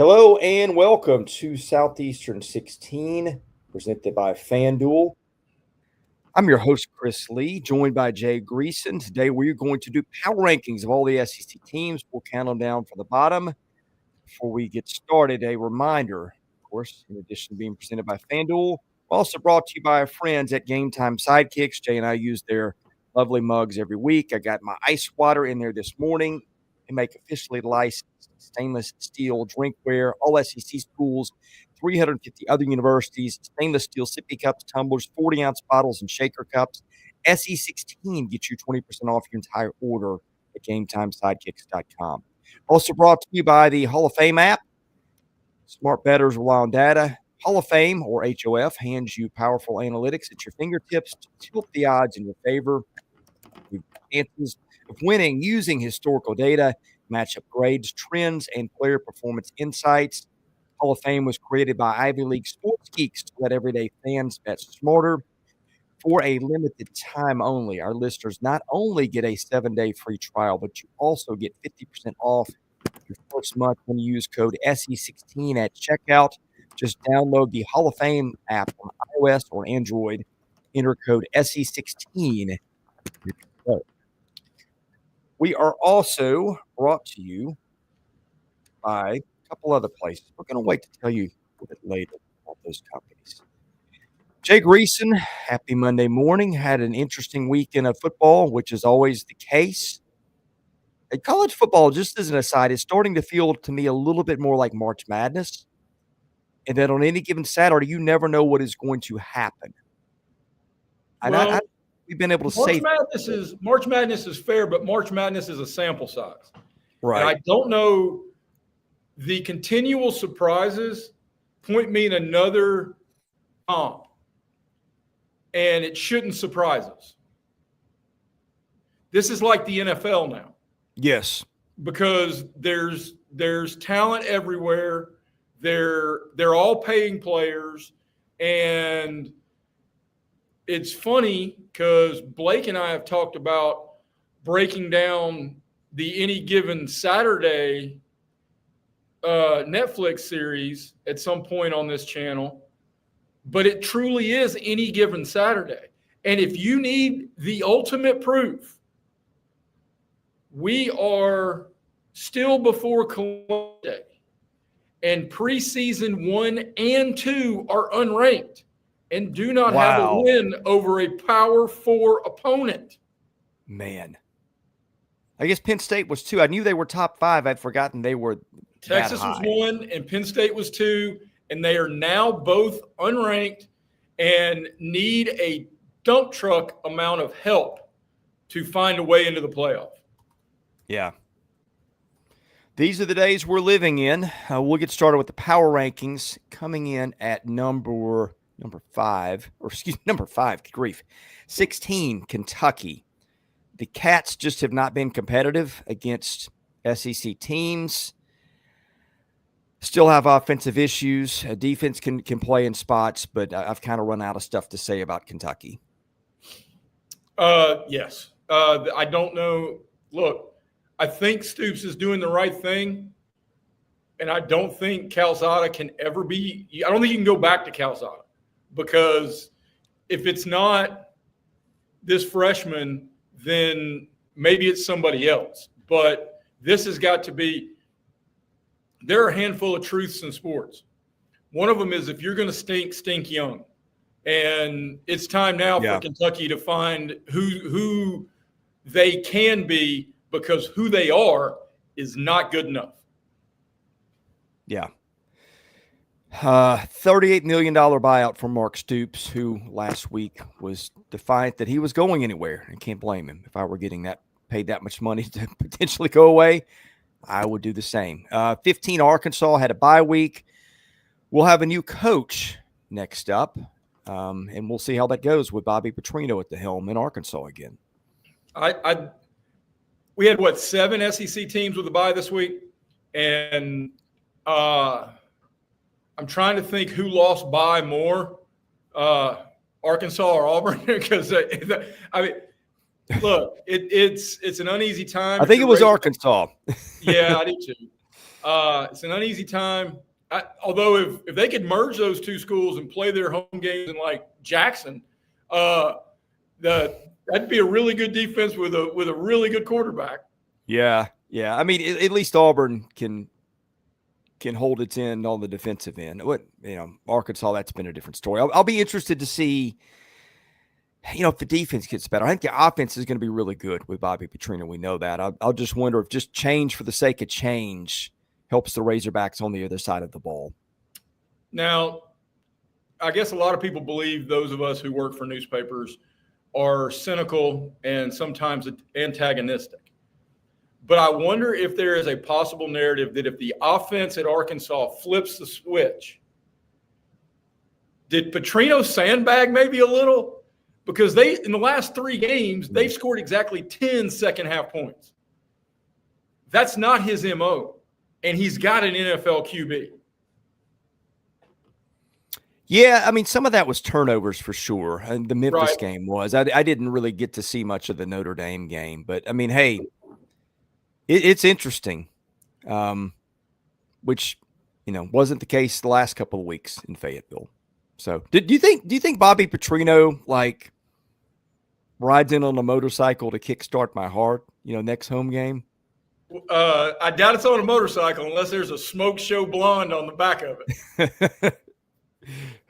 Hello and welcome to Southeastern 16, presented by FanDuel. I'm your host, Chris Lee, joined by Jay Greeson. Today we're going to do power rankings of all the SEC teams. We'll count them down from the bottom. Before we get started, a reminder, of course, in addition to being presented by FanDuel, we're also brought to you by our friends at GameTime SIDEKICKS. Jay and I use their lovely mugs every week. I got my ice water in there this morning. They make officially licensed stainless steel drinkware, all SEC schools, 350 other universities, stainless steel sippy cups, tumblers, 40-ounce bottles, and shaker cups. SE16 gets you 20% off your entire order at GameTimeSidekicks.com. Also brought to you by the Hall of Fame app. Smart bettors rely on data. Hall of Fame, or HOF, hands you powerful analytics at your fingertips to tilt the odds in your favor. Chances of winning using historical data, matchup grades, trends, and player performance insights. Hall of Fame was created by Ivy League sports geeks to let everyday fans bet smarter. For a limited time only, our listeners not only get a 7-day free trial, but you also get 50% off your first month when you use code SE16 at checkout. Just download the Hall of Fame app on iOS or Android. Enter code SE16. We are also brought to you by a couple other places. We're going to wait to tell you a little bit later about those companies. Jay Greeson, happy Monday morning. Had an interesting weekend of football, which is always the case. And college football, just as an aside, is starting to feel to me a little bit more like March Madness. And that on any given Saturday, you never know what is going to happen. And we've been able to say March Madness is fair, but March Madness is a sample size. Right. And I don't know, the continual surprises point me in another comp, and it shouldn't surprise us. This is like the NFL now. Yes. Because there's talent everywhere. They're all paying players, and it's funny because Blake and I have talked about breaking down the Any Given Saturday Netflix series at some point on this channel, but it truly is Any Given Saturday. And if you need the ultimate proof, we are still before Columbus Day, and preseason 1 and 2 are unranked and do not have a win over a Power 4 opponent. Man. I guess Penn State was 2. I knew they were top 5. I'd forgotten they were Texas was 1 and Penn State was 2, and they are now both unranked and need a dump truck amount of help to find a way into the playoff. Yeah. These are the days we're living in. We'll get started with the power rankings coming in at number 5, good grief, 16, Kentucky. The Cats just have not been competitive against SEC teams. Still have offensive issues. Defense can play in spots, but I've kind of run out of stuff to say about Kentucky. Yes. I don't know. Look, I think Stoops is doing the right thing, and I don't think Calzada can ever be – I don't think you can go back to Calzada, because if it's not this freshman, then maybe it's somebody else. But this has got to be – there are a handful of truths in sports. One of them is if you're going to stink young. And it's time now for Kentucky to find who they can be, because who they are is not good enough. Yeah. $38 million buyout for Mark Stoops, who last week was defiant that he was going anywhere. I can't blame him. If I were getting paid that much money to potentially go away, I would do the same. 15, Arkansas had a bye week. We'll have a new coach next up, and we'll see how that goes with Bobby Petrino at the helm in Arkansas again. We had, 7 SEC teams with a bye this week, and I'm trying to think who lost by more, Arkansas or Auburn, because I mean, look, it's an uneasy time. I think it was Arkansas. Yeah, I do too. It's an uneasy time. Although if they could merge those two schools and play their home games in like Jackson, that'd be a really good defense with a really good quarterback. Yeah. I mean, at least Auburn can hold its end on the defensive end. Arkansas, that's been a different story. I'll be interested to see, if the defense gets better. I think the offense is going to be really good with Bobby Petrino. We know that. I'll just wonder if just change for the sake of change helps the Razorbacks on the other side of the ball. Now, I guess a lot of people believe those of us who work for newspapers are cynical and sometimes antagonistic. But I wonder if there is a possible narrative that if the offense at Arkansas flips the switch, did Petrino sandbag maybe a little? Because in the last 3 games, they've scored exactly 10 second-half points. That's not his MO, and he's got an NFL QB. Yeah, I mean, some of that was turnovers for sure. And the Memphis game was. I didn't really get to see much of the Notre Dame game. But, I mean, hey, it's interesting, which, wasn't the case the last couple of weeks in Fayetteville. So, do you think Bobby Petrino, rides in on a motorcycle to kickstart my heart, next home game? I doubt it's on a motorcycle unless there's a smoke show blonde on the back of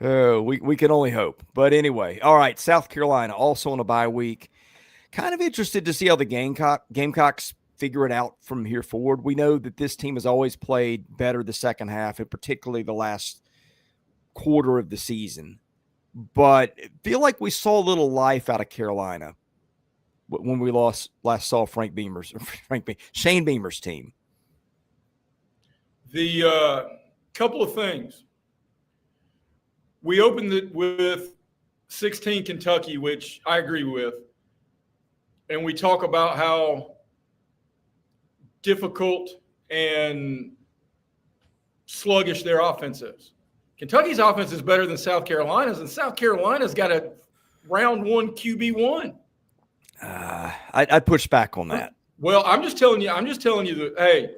it. We can only hope. But anyway, all right, South Carolina also on a bye week. Kind of interested to see how the Gamecocks figure it out from here forward. We know that this team has always played better the second half, and particularly the last quarter of the season. But I feel like we saw a little life out of Carolina when we last saw Shane Beamer's team. The couple of things. We opened it with 16 Kentucky, which I agree with. And we talk about how difficult and sluggish their offense is. Kentucky's offense is better than South Carolina's, and South Carolina's got a round 1 QB1. I'd push back on that. Well, I'm just telling you that, hey,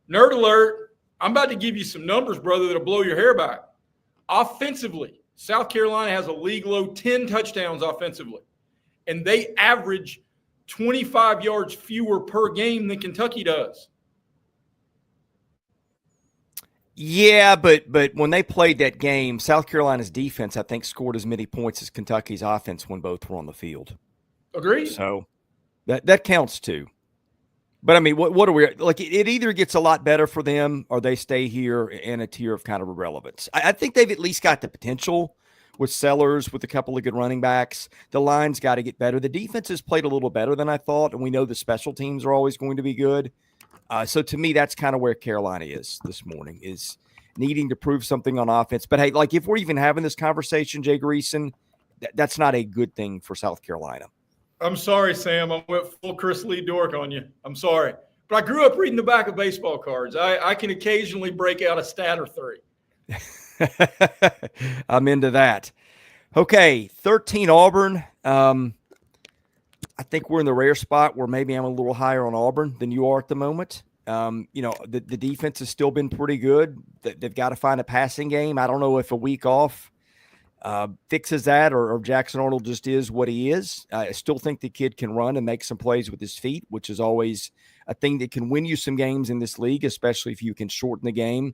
nerd alert, I'm about to give you some numbers, brother, that'll blow your hair back. Offensively, South Carolina has a league low 10 touchdowns offensively, and they average 25 yards fewer per game than Kentucky does. Yeah, but when they played that game, South Carolina's defense, I think, scored as many points as Kentucky's offense when both were on the field. Agreed. So that counts too. But, I mean, what are we – it either gets a lot better for them or they stay here in a tier of kind of irrelevance. I think they've at least got the potential with Sellers, with a couple of good running backs. The line's got to get better. The defense has played a little better than I thought, and we know the special teams are always going to be good. So to me, that's kind of where Carolina is this morning, is needing to prove something on offense. But hey, if we're even having this conversation, Jay Greeson, that's not a good thing for South Carolina. I'm sorry, Sam. I went full Chris Lee dork on you. I'm sorry. But I grew up reading the back of baseball cards. I can occasionally break out a stat or 3. I'm into that. Okay, 13 Auburn. I think we're in the rare spot where maybe I'm a little higher on Auburn than you are at the moment. The defense has still been pretty good. They've got to find a passing game. I don't know if a week off fixes that or Jackson Arnold just is what he is. I still think the kid can run and make some plays with his feet, which is always a thing that can win you some games in this league, especially if you can shorten the game.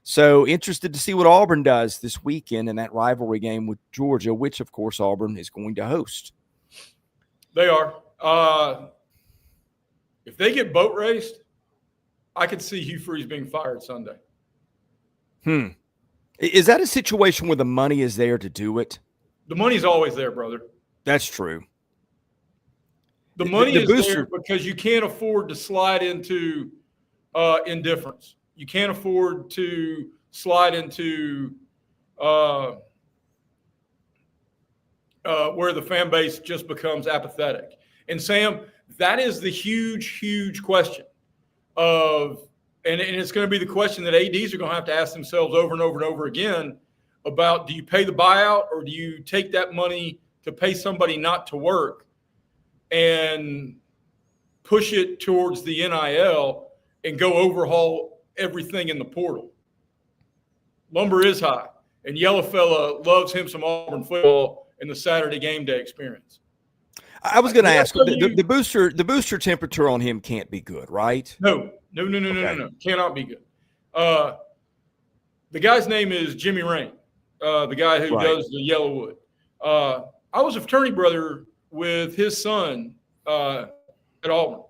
So interested to see what Auburn does this weekend in that rivalry game with Georgia, which, of course, Auburn is going to host. They are. If they get boat raced, I could see Hugh Freeze being fired Sunday. Is that a situation where the money is there to do it? The money's always there, brother. That's true. The money is there because you can't afford to slide into indifference. You can't afford to slide into where the fan base just becomes apathetic. And Sam, that is the huge, huge question of, and it's going to be the question that ADs are going to have to ask themselves over and over and over again about, do you pay the buyout or do you take that money to pay somebody not to work and push it towards the NIL and go overhaul everything in the portal. Lumber is high, and Yellow Fella loves him some Auburn football in the Saturday game day experience. I was going to ask, the booster temperature on him can't be good, right? No. Cannot be good. The guy's name is Jimmy Rain, the guy who does the Yellowwood. I was a fraternity brother with his son at Auburn.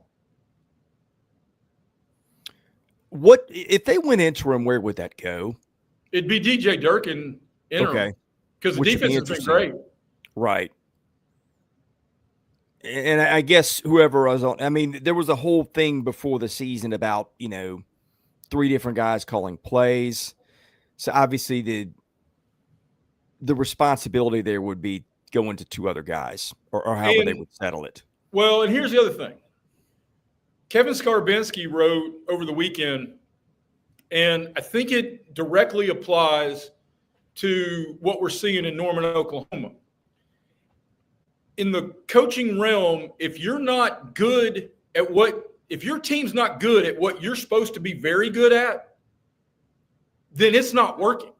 What if they went interim? Where would that go? It'd be DJ Durkin interim, because the defense has been great. Right. And I guess whoever was on, I mean, there was a whole thing before the season about, 3 different guys calling plays. So obviously the responsibility there would be going to 2 other guys or however they would settle it. Well, and here's the other thing. Kevin Skarbinski wrote over the weekend, and I think it directly applies to what we're seeing in Norman, Oklahoma. In the coaching realm, if your team's not good at what you're supposed to be very good at, then it's not working.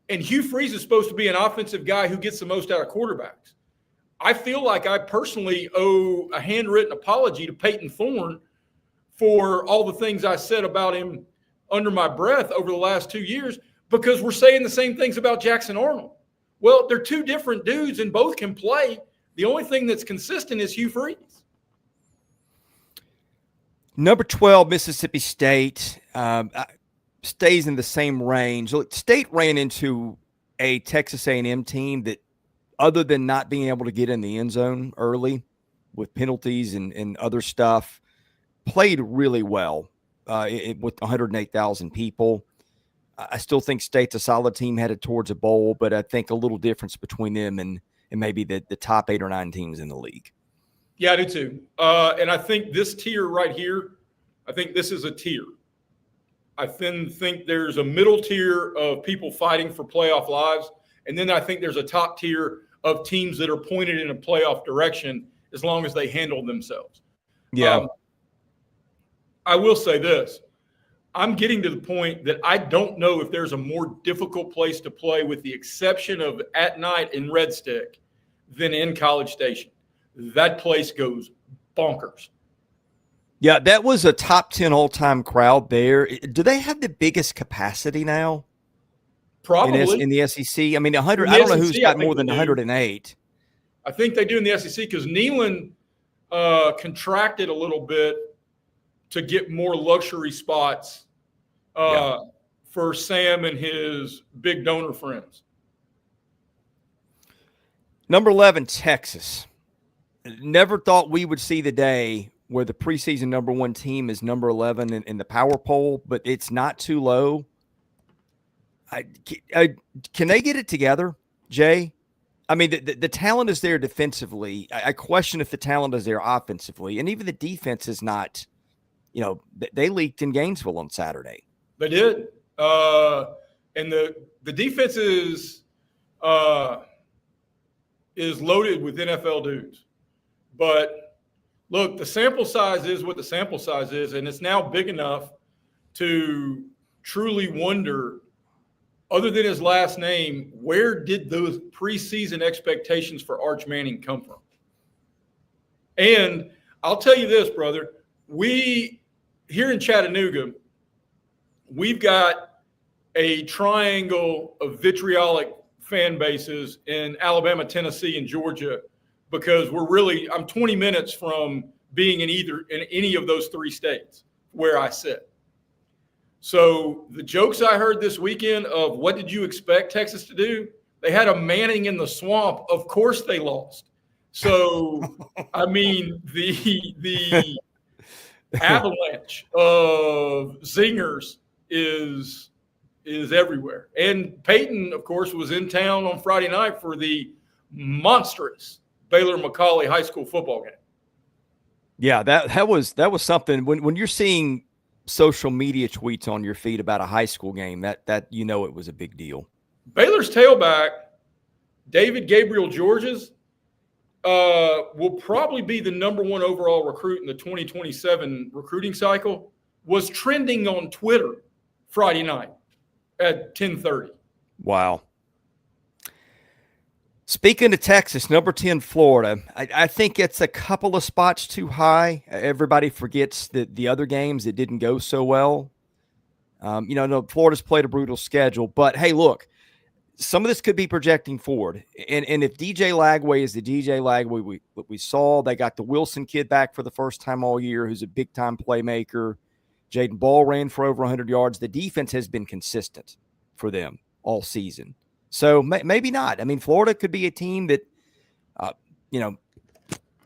And Hugh Freeze is supposed to be an offensive guy who gets the most out of quarterbacks. I feel like I personally owe a handwritten apology to Peyton Thorne for all the things I said about him under my breath over the last 2 years, because we're saying the same things about Jackson Arnold. Well, they're 2 different dudes and both can play. The only thing that's consistent is Hugh Freeze. Number 12, Mississippi State, stays in the same range. State ran into a Texas A&M team that, other than not being able to get in the end zone early with penalties and other stuff, played really well with 108,000 people. I still think State's a solid team headed towards a bowl, but I think a little difference between them and maybe the top 8 or 9 teams in the league. Yeah, I do too. And I think this tier right here, I think this is a tier. I then think there's a middle tier of people fighting for playoff lives. And then I think there's a top tier of teams that are pointed in a playoff direction as long as they handle themselves. Yeah. I will say this. I'm getting to the point that I don't know if there's a more difficult place to play, with the exception of at night in Red Stick, than in College Station. That place goes bonkers. Yeah, that was a top 10 all-time crowd there. Do they have the biggest capacity now? Probably. In the SEC? I mean, 100. I don't know who's got more than 108. I think they do in the SEC, because Neyland contracted a little bit to get more luxury spots for Sam and his big donor friends. Number 11, Texas. Never thought we would see the day where the preseason number 1 team is number 11 in the power poll, but it's not too low. Can they get it together, Jay? I mean, the talent is there defensively. I question if the talent is there offensively, and even the defense is not. They leaked in Gainesville on Saturday. They did. And the defense is loaded with NFL dudes. But, look, the sample size is what the sample size is, and it's now big enough to truly wonder, other than his last name, where did those preseason expectations for Arch Manning come from? And I'll tell you this, brother. Here in Chattanooga, we've got a triangle of vitriolic fan bases in Alabama, Tennessee, and Georgia, because I'm 20 minutes from being in any of those 3 states where I sit. So the jokes I heard this weekend of what did you expect Texas to do? They had a Manning in the swamp. Of course they lost. So, I mean, the avalanche of zingers is everywhere. And Peyton, of course, was in town on Friday night for the monstrous Baylor-McCallie high school football game. Yeah, that was something. When you're seeing social media tweets on your feed about a high school game, that it was a big deal. Baylor's tailback, David Gabriel Georges, will probably be the number 1 overall recruit in the 2027 recruiting cycle, was trending on Twitter Friday night at 10:30. Wow. Speaking of Texas, number 10, Florida, I think it's a couple of spots too high. Everybody forgets that the other games that didn't go so well. No, Florida's played a brutal schedule, but hey, look, some of this could be projecting forward. And if DJ Lagway is the DJ Lagway we saw, they got the Wilson kid back for the first time all year, who's a big-time playmaker. Jaden Ball ran for over 100 yards. The defense has been consistent for them all season. So maybe not. I mean, Florida could be a team that,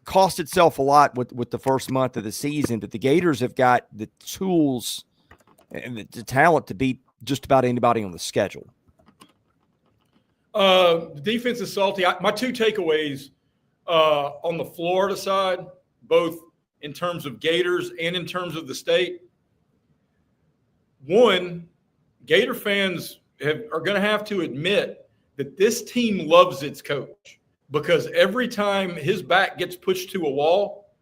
cost itself a lot with the first month of the season, but the Gators have got the tools and the talent to beat just about anybody on the schedule. The defense is salty. My two takeaways on the Florida side, both in terms of Gators and in terms of the state. One, Gator fans are going to have to admit that this team loves its coach, because every time his back gets pushed to a wall,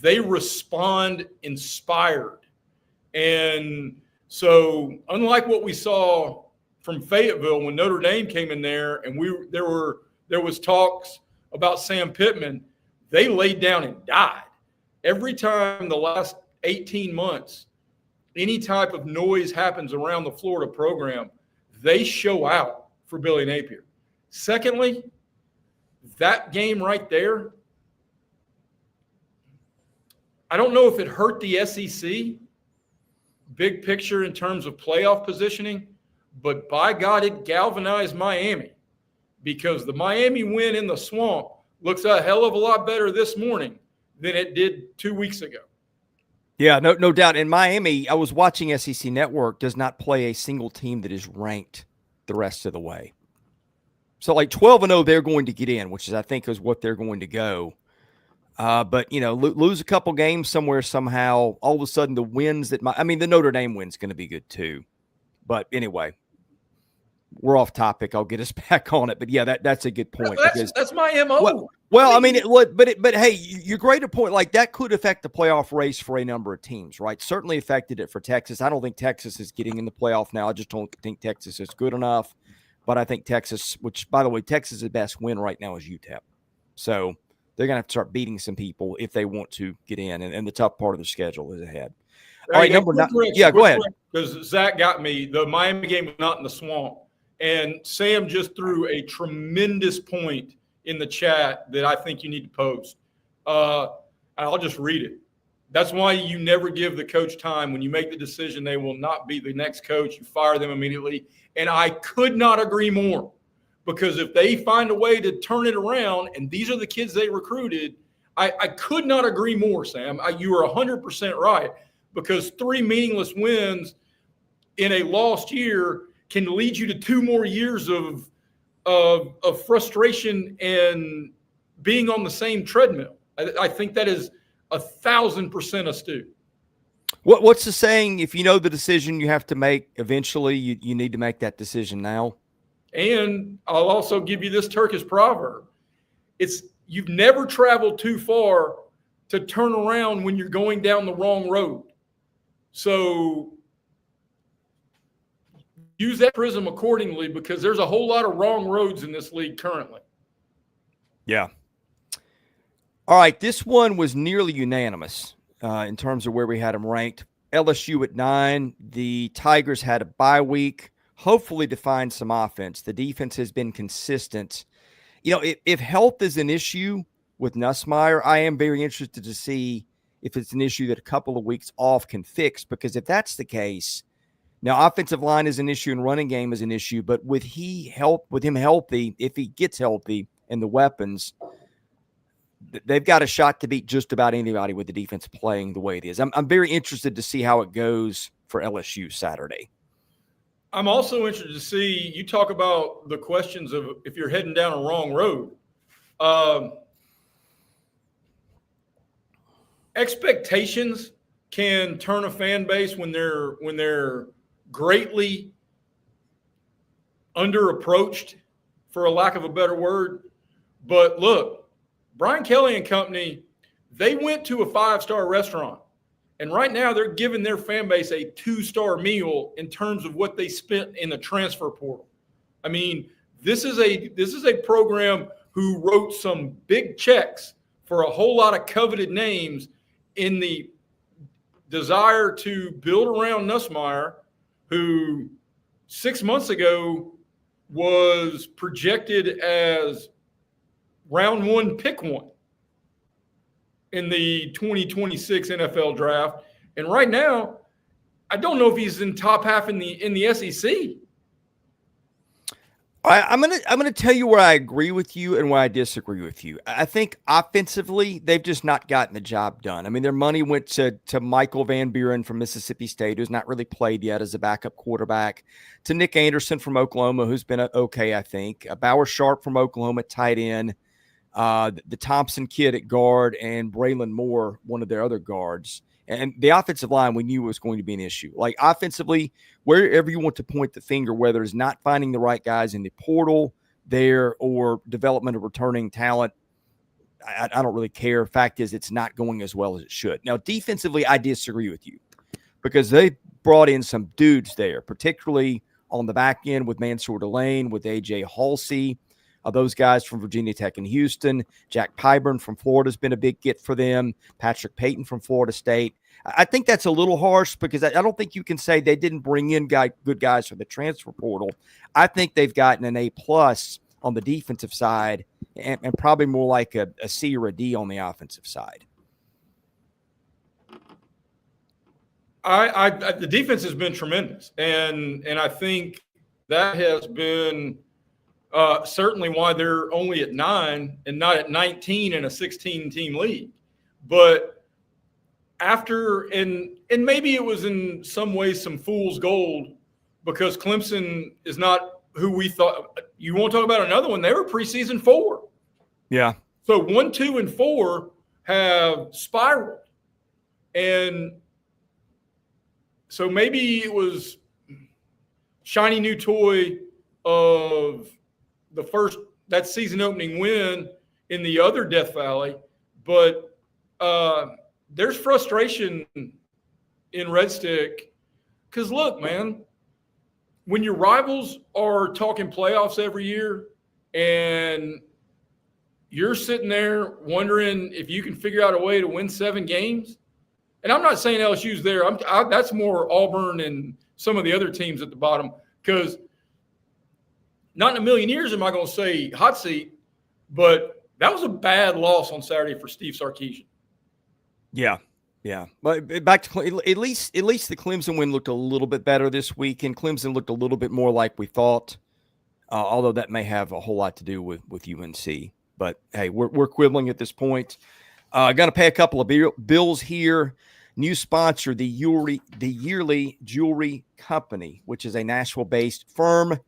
they respond inspired. And so unlike what we saw from Fayetteville when Notre Dame came in there and there was talks about Sam Pittman, they laid down and died. Every time the last 18 months, any type of noise happens around the Florida program, they show out for Billy Napier. Secondly, that game right there, I don't know if it hurt the SEC, big picture in terms of playoff positioning, but by God, it galvanized Miami, because the Miami win in the Swamp looks a hell of a lot better this morning than it did 2 weeks ago. Yeah, no doubt. And Miami, I was watching SEC Network, does not play a single team that is ranked the rest of the way. So like 12-0, they're going to get in, which is, I think, is what they're going to go. But, lose a couple games somewhere somehow, all of a sudden the wins the Notre Dame win's going to be good too. But anyway, we're off topic. I'll get us back on it. But yeah, that's a good point. That's my MO. But hey, you're great at point. Like, that could affect the playoff race for a number of teams, right? Certainly affected it for Texas. I don't think Texas is getting in the playoff now. I just don't think Texas is good enough. But I think Texas, which, by the way, Texas' best win right now is UTEP. So they're going to have to start beating some people if they want to get in, and the tough part of the schedule is ahead. All right, number 9. Yeah, go ahead. Because Zach got me. The Miami game was not in the Swamp. And Sam just threw a tremendous point in the chat that I think you need to post. I'll just read it. That's why you never give the coach time. When you make the decision they will not be the next coach, you fire them immediately. And I could not agree more, because if they find a way to turn it around, and these are the kids they recruited, I could not agree more, Sam. You are 100% right, because 3 meaningless wins in a lost year can lead you to 2 more years of frustration and being on the same treadmill. I think that is 1,000% astute. What's the saying? If you know the decision you have to make eventually, you need to make that decision now. And I'll also give you this Turkish proverb. You've never traveled too far to turn around when you're going down the wrong road. So use that prism accordingly, because there's a whole lot of wrong roads in this league currently. Yeah. All right, this one was nearly unanimous in terms of where we had them ranked. LSU at 9. The Tigers had a bye week, hopefully to find some offense. The defense has been consistent. If health is an issue with Nussmeier, I am very interested to see if it's an issue that a couple of weeks off can fix, because if that's the case, now offensive line is an issue and running game is an issue, but with him healthy, if he gets healthy and the weapons, they've got a shot to beat just about anybody with the defense playing the way it is. I'm very interested to see how it goes for LSU Saturday. I'm also interested to see, you talk about the questions of if you're heading down a wrong road. Expectations can turn a fan base when they're greatly under-approached, for a lack of a better word. But look, Brian Kelly and company, they went to a 5-star restaurant And right now they're giving their fan base a 2-star meal in terms of what they spent in the transfer portal. I mean, this is a program who wrote some big checks for a whole lot of coveted names in the desire to build around Nussmeier, who 6 months ago was projected as round 1, pick 1 in the 2026 NFL draft. And right now, I don't know if he's in top half in the SEC. I'm gonna tell you where I agree with you and where I disagree with you. I think offensively, they've just not gotten the job done. I mean, their money went to Michael Van Buren from Mississippi State, who's not really played yet as a backup quarterback, to Nick Anderson from Oklahoma, who's been okay, I think. Bauer Sharp from Oklahoma, tight end. The Thompson kid at guard, and Braylon Moore, one of their other guards. And the offensive line, we knew was going to be an issue. Like offensively, wherever you want to point the finger, whether it's not finding the right guys in the portal there or development of returning talent, I don't really care. Fact is, it's not going as well as it should. Now, defensively, I disagree with you because they brought in some dudes there, particularly on the back end with Mansour Delane, with A.J. Halsey. Those guys from Virginia Tech and Houston. Jack Pyburn from Florida has been a big get for them. Patrick Payton from Florida State. I think that's a little harsh because I don't think you can say they didn't bring in good guys from the transfer portal. I think they've gotten an A+ on the defensive side and probably more like a C or a D on the offensive side. The defense has been tremendous, and I think that has been certainly why they're only at 9 and not at 19 in a 16-team league. But after and maybe it was in some ways some fool's gold because Clemson is not who we thought. You want to talk about another one? They were preseason 4. Yeah. So 1, 2, and 4 have spiraled, and so maybe it was shiny new toy of that season opening win in the other Death Valley, but there's frustration in Red Stick because look, man, when your rivals are talking playoffs every year and you're sitting there wondering if you can figure out a way to win 7 games, and I'm not saying LSU's there. That's more Auburn and some of the other teams at the bottom because not in a million years am I going to say hot seat, but that was a bad loss on Saturday for Steve Sarkisian. Yeah. But back to at least the Clemson win looked a little bit better this week, and Clemson looked a little bit more like we thought, although that may have a whole lot to do with UNC. But, hey, we're quibbling at this point. Got to pay a couple of bills here. New sponsor, the Yearly Jewelry Company, which is a Nashville-based firm.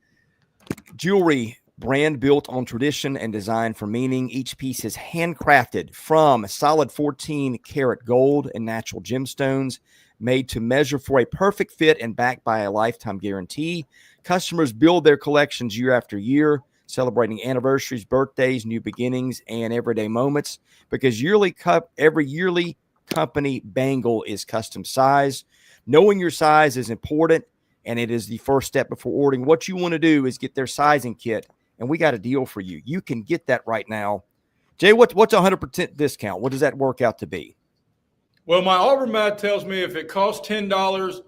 Jewelry brand built on tradition and design for meaning. Each piece is handcrafted from solid 14-karat gold and natural gemstones, made to measure for a perfect fit and backed by a lifetime guarantee. Customers build their collections year after year, celebrating anniversaries, birthdays, new beginnings, and everyday moments. Because every yearly company bangle is custom size. Knowing your size is important, and it is the first step before ordering. What you want to do is get their sizing kit, and we got a deal for you. You can get that right now. Jay, what's 100% discount? What does that work out to be? Well, my Auburn math tells me if it costs $10,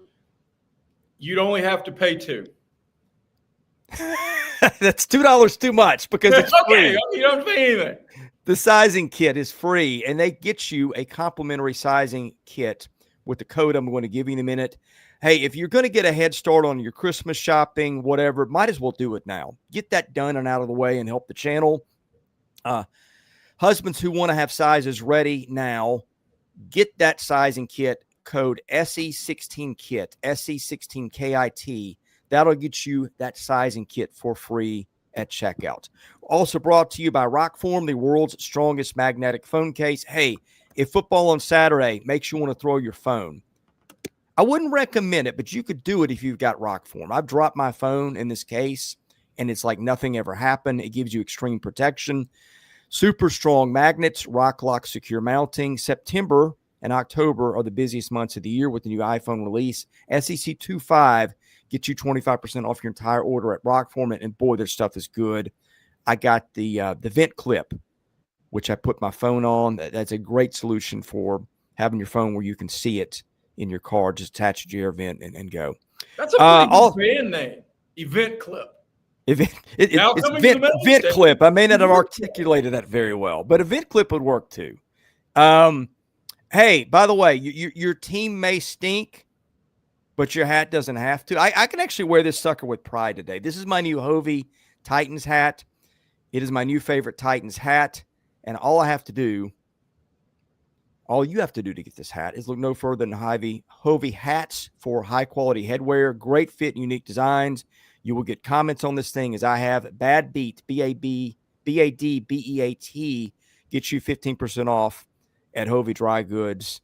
you'd only have to pay $2. That's $2 too much because it's okay, free. You don't pay anything. The sizing kit is free, and they get you a complimentary sizing kit with the code I'm going to give you in a minute. Hey, if you're going to get a head start on your Christmas shopping, whatever, might as well do it now. Get that done and out of the way and help the channel. Husbands who want to have sizes ready now, get that sizing kit, code SE16KIT, SE16KIT. That'll get you that sizing kit for free at checkout. Also brought to you by ROKFORM, the world's strongest magnetic phone case. Hey, if football on Saturday makes you want to throw your phone, I wouldn't recommend it, but you could do it if you've got ROKFORM. I've dropped my phone in this case, and it's like nothing ever happened. It gives you extreme protection. Super strong magnets, rock lock secure mounting. September and October are the busiest months of the year with the new iPhone release. SEC 2.5 gets you 25% off your entire order at ROKFORM, and boy, their stuff is good. I got the vent clip, which I put my phone on. That's a great solution for having your phone where you can see it in your car. Just attach it to your vent and go. That's a pretty good band name, Event Clip. It's vent clip. I may not have articulated that very well, but a vent clip would work too. Hey, by the way, your team may stink, but your hat doesn't have to. I can actually wear this sucker with pride today. This is my new HOVI Titans hat. It is my new favorite Titans hat. And all you have to do to get this hat is look no further than HOVI hats for high-quality headwear, great fit, and unique designs. You will get comments on this thing as I have. Bad Beat, B-A-D-B-E-A-T, gets you 15% off at HOVI Dry Goods.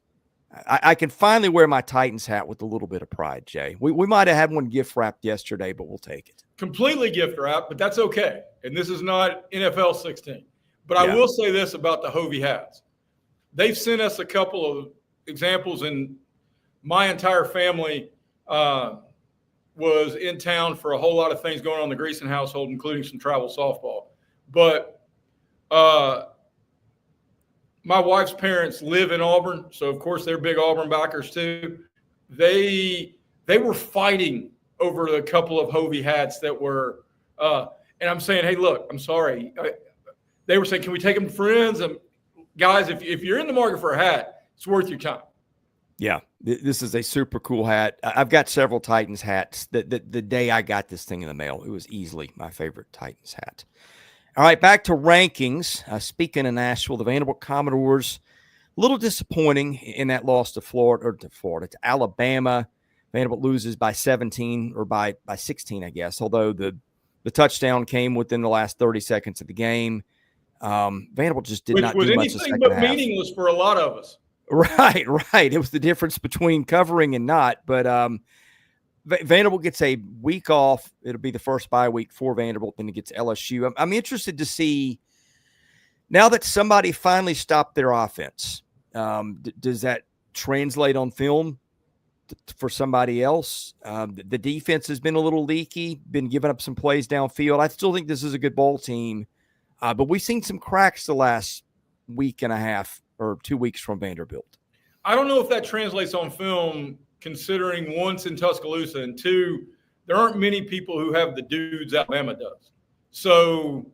I can finally wear my Titans hat with a little bit of pride, Jay. We might have had one gift wrapped yesterday, but we'll take it. Completely gift wrapped, but that's okay. And this is not NFL 16. But I will say this about the HOVI hats. They've sent us a couple of examples, and my entire family was in town for a whole lot of things going on in the Greeson household, including some travel softball. But my wife's parents live in Auburn, so of course they're big Auburn backers too. They were fighting over a couple of HOVI hats that were, and I'm saying, hey, look, I'm sorry. They were saying, can we take them to friends? And guys, if you're in the market for a hat, it's worth your time. Yeah, this is a super cool hat. I've got several Titans hats. The day I got this thing in the mail, it was easily my favorite Titans hat. All right, back to rankings. Speaking of Nashville, the Vanderbilt Commodores, a little disappointing in that loss to to Alabama. Vanderbilt loses by 17 or by 16, I guess, although the touchdown came within the last 30 seconds of the game. Vanderbilt just did not do much the second half. Which was anything but meaningless for a lot of us. Right. It was the difference between covering and not. But Vanderbilt gets a week off. It'll be the first bye week for Vanderbilt. Then it gets LSU. I'm interested to see, now that somebody finally stopped their offense, does that translate on film for somebody else? The defense has been a little leaky, been giving up some plays downfield. I still think this is a good ball team. But we've seen some cracks the last week and a half or 2 weeks from Vanderbilt. I don't know if that translates on film, considering once in Tuscaloosa, and two, there aren't many people who have the dudes Alabama does. So,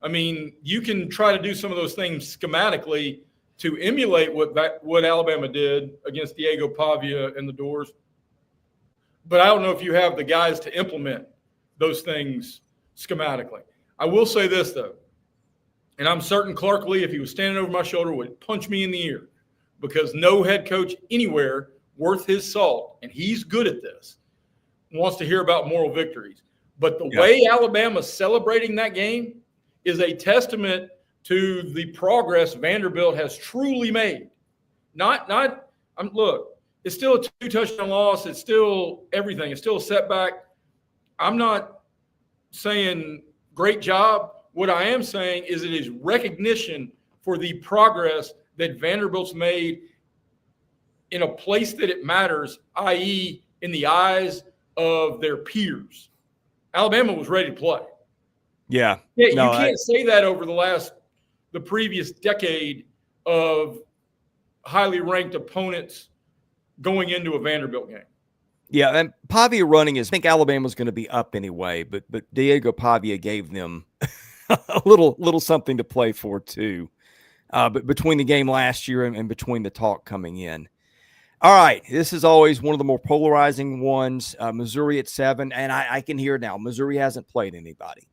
I mean, you can try to do some of those things schematically to emulate what Alabama did against Diego Pavia and the Doors. But I don't know if you have the guys to implement those things schematically. I will say this, though. And I'm certain Clark Lee, if he was standing over my shoulder, would punch me in the ear, because no head coach anywhere worth his salt, and he's good at this, wants to hear about moral victories. But the way Alabama's celebrating that game is a testament to the progress Vanderbilt has truly made. Look, it's still a 2-touchdown loss. It's still everything. It's still a setback. I'm not saying great job. What I am saying is it is recognition for the progress that Vanderbilt's made in a place that it matters, i.e. in the eyes of their peers. Alabama was ready to play. Yeah. You can't say that over the previous decade of highly ranked opponents going into a Vanderbilt game. Yeah, and Pavia running I think Alabama's going to be up anyway, but Diego Pavia gave them a little something to play for too. But between the game last year and between the talk coming in. All right, this is always one of the more polarizing ones. Missouri at 7, and I can hear now, Missouri hasn't played anybody.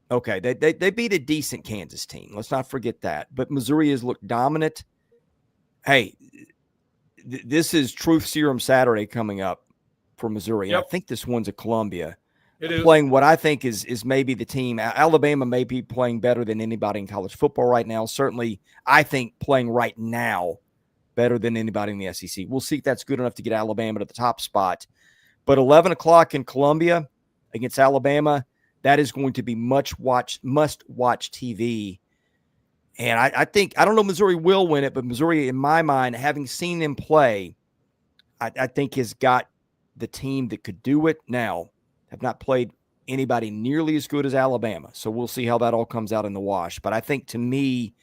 Okay, they beat a decent Kansas team. Let's not forget that. But Missouri has looked dominant. Hey, this is Truth Serum Saturday coming up for Missouri. Yep. I think this one's at Columbia. It is playing what I think is maybe the team. Alabama may be playing better than anybody in college football right now. Certainly, I think playing right now better than anybody in the SEC. We'll see if that's good enough to get Alabama to the top spot. But 11 o'clock in Columbia against Alabama, that is going to be must-watch TV. And I think, I don't know Missouri will win it, but Missouri, in my mind, having seen them play, I think has got the team that could do it. Now, have not played anybody nearly as good as Alabama. So we'll see how that all comes out in the wash. But I think, to me,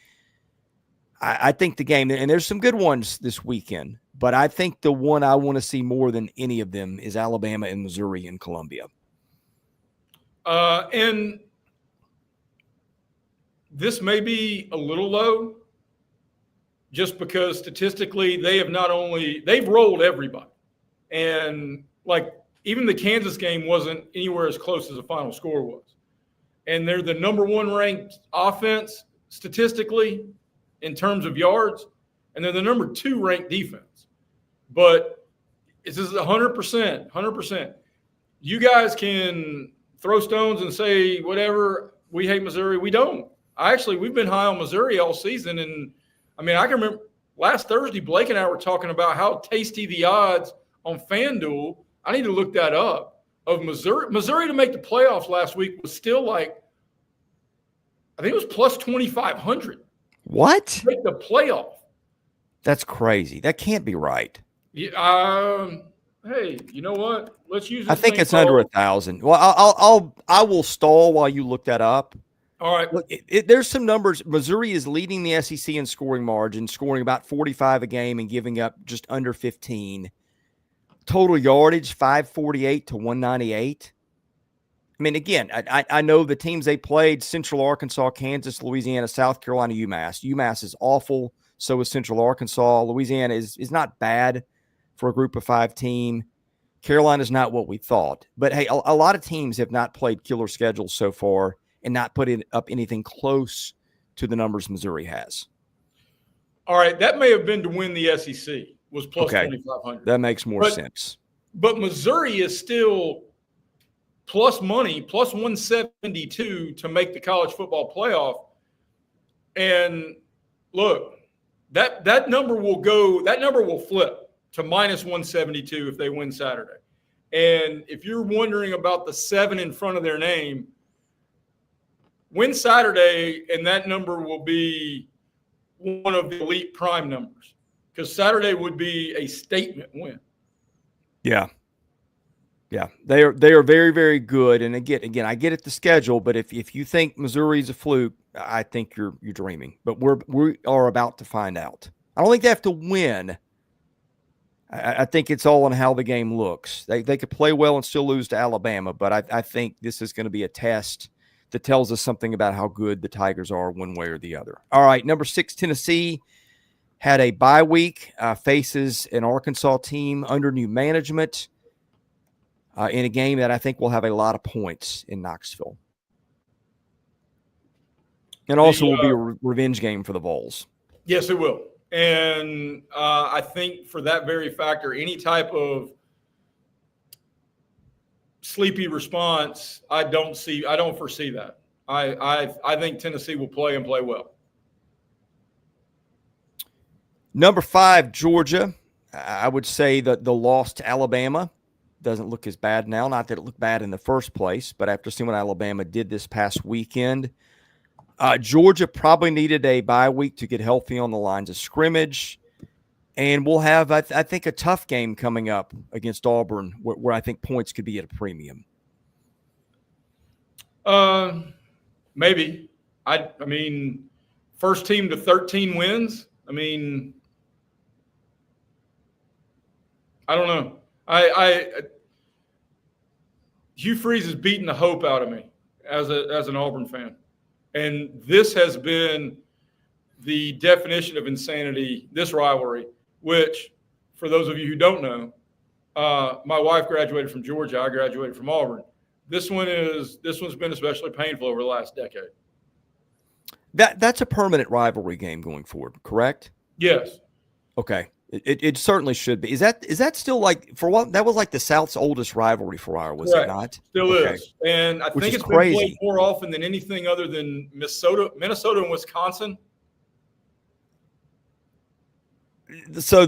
I think the game, and there's some good ones this weekend, but I think the one I want to see more than any of them is Alabama and Missouri in Columbia. And this may be a little low just because statistically they've rolled everybody. And like even the Kansas game wasn't anywhere as close as the final score was. And they're the number 1 ranked offense statistically in terms of yards, and they're the number 2 ranked defense. But this is 100%. You guys can throw stones and say whatever, we hate Missouri. We don't. We've been high on Missouri all season. And I mean, I can remember last Thursday, Blake and I were talking about how tasty the odds on FanDuel, I need to look that up, of Missouri to make the playoffs last week was still like, I think it was plus 2,500. What? To make the playoff. That's crazy. That can't be right. Yeah, hey, you know what? Let's use. I think it's under 1,000. Well, I will stall while you look that up. All right. Look, there's some numbers. Missouri is leading the SEC in scoring margin, scoring about 45 a game and giving up just under 15. Total yardage, 548 to 198. I mean, again, I know the teams they played: Central Arkansas, Kansas, Louisiana, South Carolina, UMass. UMass is awful. So is Central Arkansas. Louisiana is not bad for a group of 5 team. Carolina is not what we thought. But, hey, a lot of teams have not played killer schedules so far and not put up anything close to the numbers Missouri has. All right. That may have been to win the SEC, was plus 2,500. That makes more sense. But Missouri is still plus money, plus 172 to make the college football playoff. And look, that number will flip to minus 172 if they win Saturday. And if you're wondering about the 7 in front of their name, win Saturday, and that number will be one of the elite prime numbers, because Saturday would be a statement win. Yeah. Yeah, they are very, very good. And again, I get it, the schedule, but if you think Missouri's a fluke, I think you're dreaming. But we are about to find out. I don't think they have to win. I think it's all on how the game looks. They could play well and still lose to Alabama, but I think this is going to be a test that tells us something about how good the Tigers are one way or the other. All right, number 6, Tennessee had a bye week, faces an Arkansas team under new management. In a game that I think will have a lot of points in Knoxville. And also will be a revenge game for the Vols. Yes, it will. And I think for that very factor, any type of sleepy response, I don't foresee that. I think Tennessee will play and play well. Number 5, Georgia. I would say that the loss to Alabama doesn't look as bad now. Not that it looked bad in the first place, but after seeing what Alabama did this past weekend, Georgia probably needed a bye week to get healthy on the lines of scrimmage. And we'll have, I think, a tough game coming up against Auburn where I think points could be at a premium. Maybe. I mean, first team to 13 wins. I mean, I don't know. Hugh Freeze is beating the hope out of me as an Auburn fan. And this has been the definition of insanity, this rivalry, which, for those of you who don't know, my wife graduated from Georgia. I graduated from Auburn. This one's been especially painful over the last decade. That's a permanent rivalry game going forward, correct? Yes. Okay. It certainly should be. Is that still like, for what, that was like the South's oldest rivalry for a while, was Correct. it not? Still is. And I think it's been played more often than anything other than Minnesota and Wisconsin. So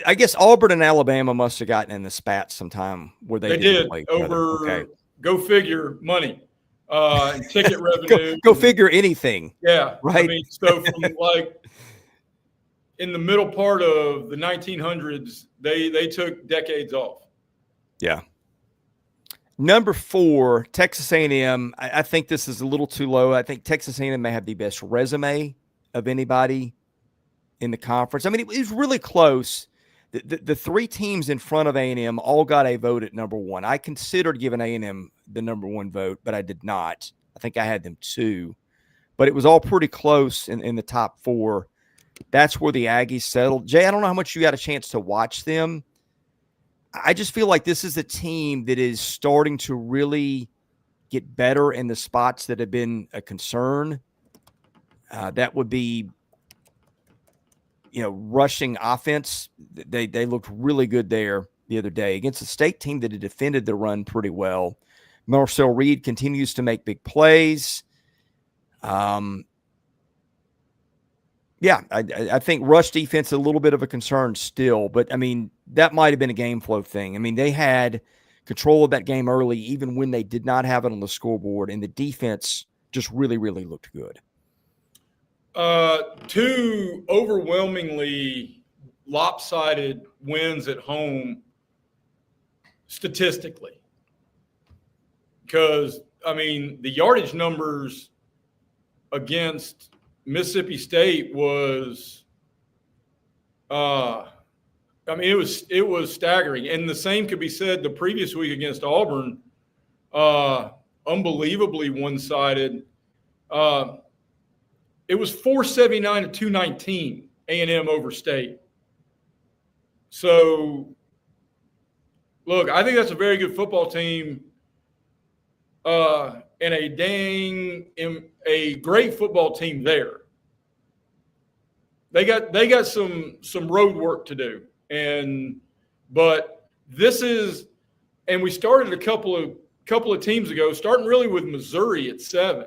I guess Auburn and Alabama must have gotten in the spats sometime where they did play over, go figure, money. and ticket revenue. Go figure anything. Yeah. Right. I mean, so from like in the middle part of the 1900s, they took decades off. Yeah. Number 4, Texas A&M. I think this is a little too low. I think Texas A&M may have the best resume of anybody in the conference. I mean, it was really close. The 3 teams in front of A&M all got a vote at number 1. I considered giving A&M the number 1 vote, but I did not. I think I had them 2. But it was all pretty close in the top 4. That's where the Aggies settled. Jay, I don't know how much you got a chance to watch them. I just feel like this is a team that is starting to really get better in the spots that have been a concern. That would be, rushing offense. They looked really good there the other day against a state team that had defended the run pretty well. Marcel Reed continues to make big plays. Yeah, I think rush defense is a little bit of a concern still, but I mean, that might have been a game flow thing. I mean, they had control of that game early, even when they did not have it on the scoreboard, and the defense just really, really looked good. 2 overwhelmingly lopsided wins at home statistically. Because, I mean, the yardage numbers against Mississippi State was, it was staggering. And the same could be said the previous week against Auburn, unbelievably one-sided. It was 479 to 219 A&M over State. So, look, I think that's a very good football team. And a great football team there. They got some road work to do, but this is, and we started a couple of teams ago, starting really with Missouri at 7.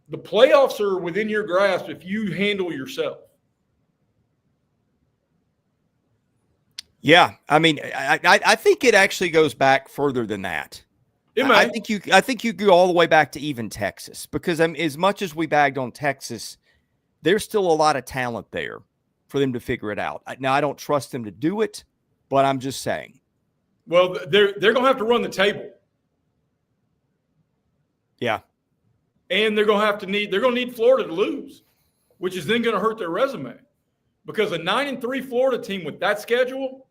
The playoffs are within your grasp if you handle yourself. Yeah, I mean, I think it actually goes back further than that. I think you go all the way back to even Texas, because as much as we bagged on Texas, there's still a lot of talent there for them to figure it out. Now, I don't trust them to do it, but I'm just saying. Well, they're going to have to run the table. Yeah. And they're going to need Florida to lose, which is then going to hurt their resume, because a 9-3 Florida team with that schedule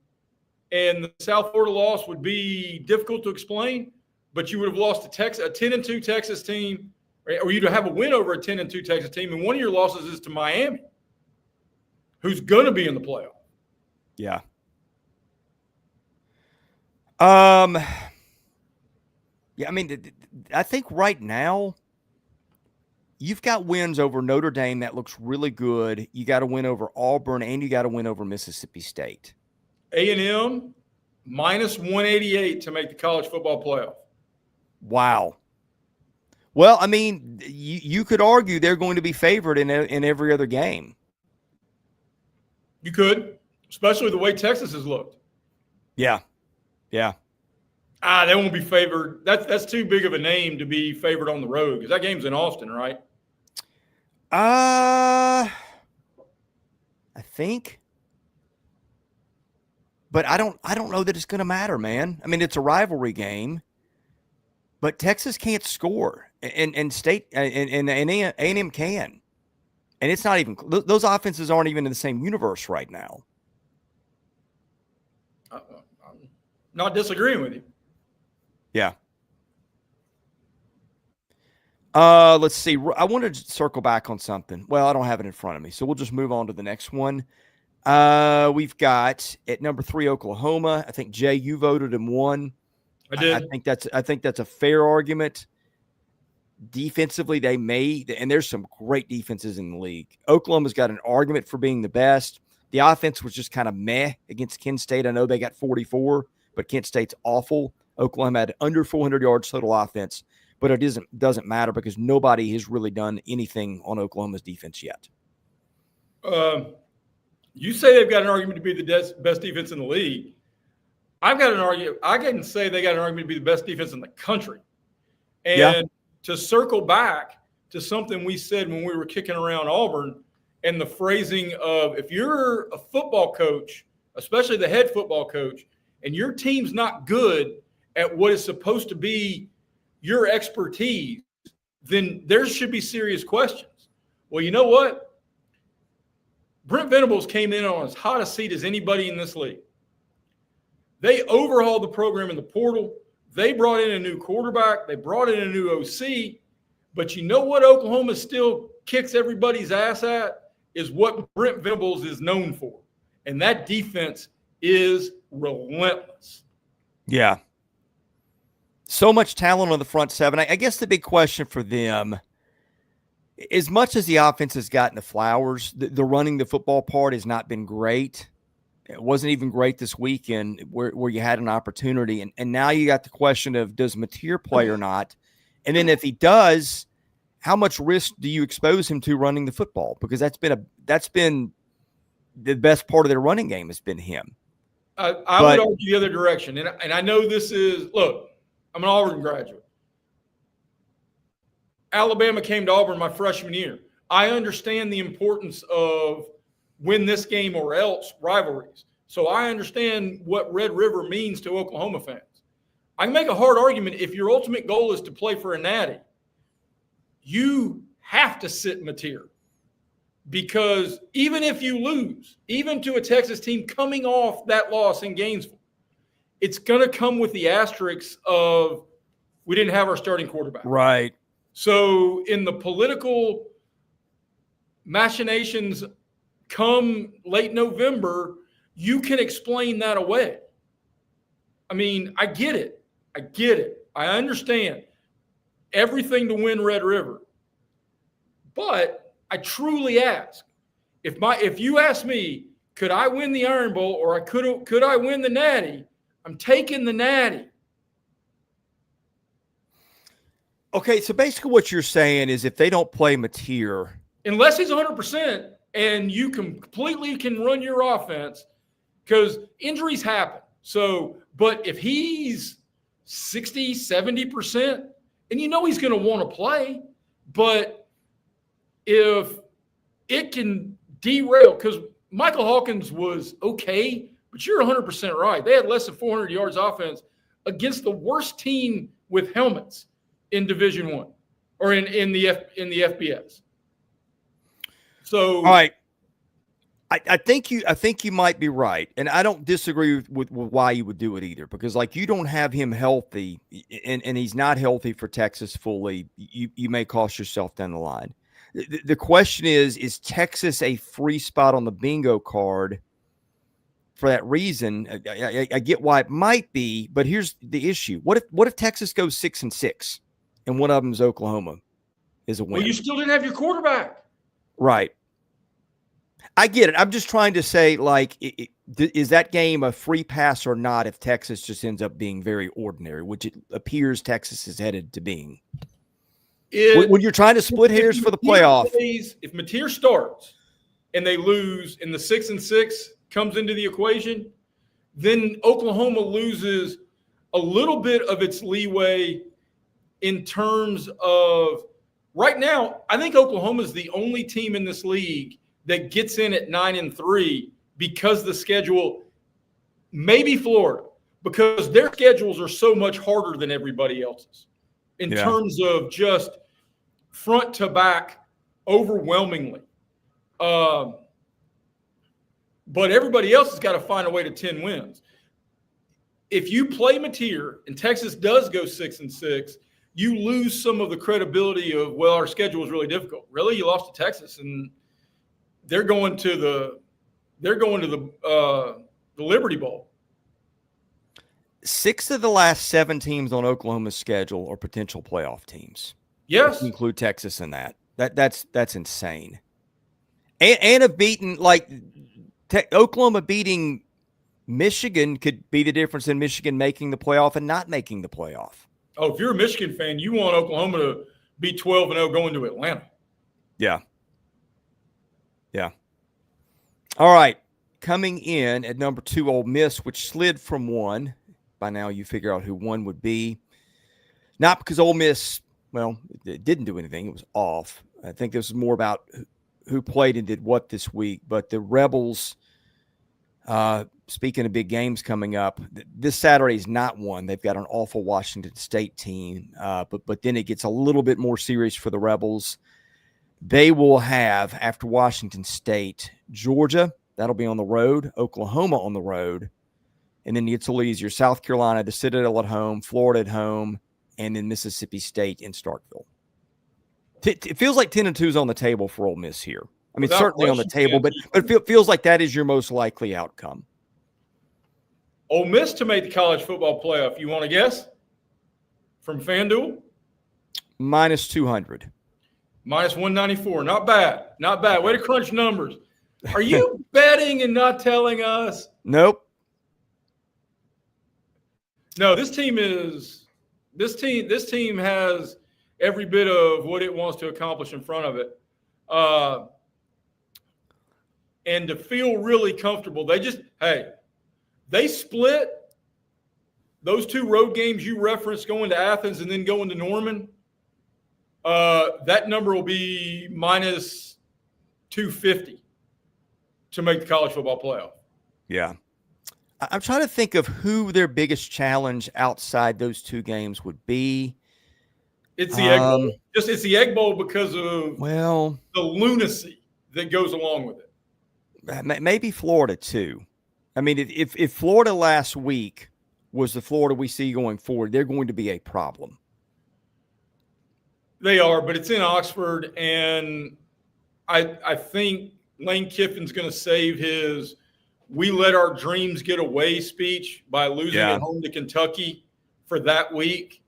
and the South Florida loss would be difficult to explain. But you would have lost a 10-2 Texas team, or you'd have a win over a 10-2 Texas team, and one of your losses is to Miami, who's going to be in the playoff. Yeah. Yeah, I mean, I think right now you've got wins over Notre Dame that looks really good. You got to win over Auburn, and you got to win over Mississippi State. A&M minus 188 to make the college football playoff. Wow. Well, I mean, you could argue they're going to be favored in every other game. You could, especially the way Texas has looked. Yeah. Yeah. They won't be favored. That's too big of a name to be favored on the road, because that game's in Austin, right? I think. But I don't know that it's going to matter, man. I mean, it's a rivalry game. But Texas can't score, and State and A&M can, and it's not even, those offenses aren't even in the same universe right now. I'm not disagreeing with you. Yeah. Let's see. I wanted to circle back on something. Well, I don't have it in front of me, so we'll just move on to the next one. We've got at number 3 Oklahoma. I think Jay, you voted him 1. I did. I think that's a fair argument. Defensively, and there's some great defenses in the league. Oklahoma's got an argument for being the best. The offense was just kind of meh against Kent State. I know they got 44, but Kent State's awful. Oklahoma had under 400 yards total offense, but it doesn't matter because nobody has really done anything on Oklahoma's defense yet. You say they've got an argument to be the best defense in the league. I've got an argument. I can say they got an argument to be the best defense in the country. And to circle back to something we said when we were kicking around Auburn, and the phrasing of, if you're a football coach, especially the head football coach, and your team's not good at what is supposed to be your expertise, then there should be serious questions. Well, you know what? Brent Venables came in on as hot a seat as anybody in this league. They overhauled the program in the portal. They brought in a new quarterback. They brought in a new OC. But you know what Oklahoma still kicks everybody's ass at is what Brent Venables is known for. And that defense is relentless. Yeah. So much talent on the front seven. I guess the big question for them, as much as the offense has gotten the flowers, the running the football part has not been great. It wasn't even great this weekend where you had an opportunity. And now you got the question of, does Mateer play or not? And then if he does, how much risk do you expose him to running the football? Because that's been the best part of their running game has been him. I would argue the other direction. And I know this is, look, I'm an Auburn graduate. Alabama came to Auburn my freshman year. I understand the importance of win this game or else rivalries. So I understand what Red River means to Oklahoma fans. I can make a hard argument if your ultimate goal is to play for a natty. You have to sit Mateer, because even if you lose, even to a Texas team coming off that loss in Gainesville, it's going to come with the asterisks of we didn't have our starting quarterback. Right. So in the political machinations come late November, you can explain that away. I mean, I get it. I understand everything to win Red River. But I truly ask, if you ask me, could I win the Iron Bowl or could I win the Natty? I'm taking the Natty. Okay, so basically what you're saying is if they don't play Mateer, unless he's 100% and you completely can run your offense, because injuries happen. So, but if he's 60, 70%, and you know he's going to want to play, but if it can derail, because Michael Hawkins was okay, but you're 100% right. They had less than 400 yards offense against the worst team with helmets in Division I or in the FBS. So, all right. I think you might be right, and I don't disagree with why you would do it either, because like you don't have him healthy, and he's not healthy for Texas fully. You may cost yourself down the line. The question is Texas a free spot on the bingo card for that reason? I get why it might be, but here's the issue: what if Texas goes 6-6, and one of them is Oklahoma, is a win? Well, you still didn't have your quarterback, right? I get it. I'm just trying to say, like, is that game a free pass or not if Texas just ends up being very ordinary, which it appears Texas is headed to being? When you're trying to split hairs for the playoff. If Mateer starts and they lose and the 6-6 comes into the equation, then Oklahoma loses a little bit of its leeway in terms of right now. I think Oklahoma is the only team in this league that gets in at 9-3 because the schedule, maybe Florida, because their schedules are so much harder than everybody else's in terms of just front to back overwhelmingly. But everybody else has got to find a way to 10 wins. If you play Mateer and Texas does go 6-6, you lose some of the credibility of, well, our schedule is really difficult. Really? You lost to Texas, and they're going to the Liberty Bowl. 6 of the last 7 teams on Oklahoma's schedule are potential playoff teams. Yes, include Texas in that. That's insane. And have beaten, like, Oklahoma beating Michigan could be the difference in Michigan making the playoff and not making the playoff. Oh, if you're a Michigan fan, you want Oklahoma to be 12-0 going to Atlanta. Yeah. Yeah. All right. Coming in at number 2, Ole Miss, which slid from 1. By now you figure out who 1 would be. Not because Ole Miss, well, it didn't do anything. It was off. I think this is more about who played and did what this week. But the Rebels, speaking of big games coming up, this Saturday is not one. They've got an awful Washington State team. But then it gets a little bit more serious for the Rebels. They will have, after Washington State, Georgia. That'll be on the road. Oklahoma on the road. And then it gets a little easier. South Carolina, the Citadel at home, Florida at home, and then Mississippi State in Starkville. It feels like 10-2 is on the table for Ole Miss here. I mean, certainly on the table, but it feels like that is your most likely outcome. Ole Miss to make the college football playoff. You want to guess? From FanDuel? Minus 200. Minus 194. Not bad. Not bad. Way to crunch numbers. Are you betting and not telling us? Nope. No, this team has every bit of what it wants to accomplish in front of it. And to feel really comfortable, they split those two road games you referenced, going to Athens and then going to Norman. That number will be minus 250 to make the college football playoff. Yeah. I'm trying to think of who their biggest challenge outside those two games would be. It's the Egg Bowl. It's the Egg Bowl because of the lunacy that goes along with it. Maybe Florida too. I mean, if Florida last week was the Florida we see going forward, they're going to be a problem. They are, but it's in Oxford, and I think Lane Kiffin's going to save his "we let our dreams get away" speech by losing at home to Kentucky for that week.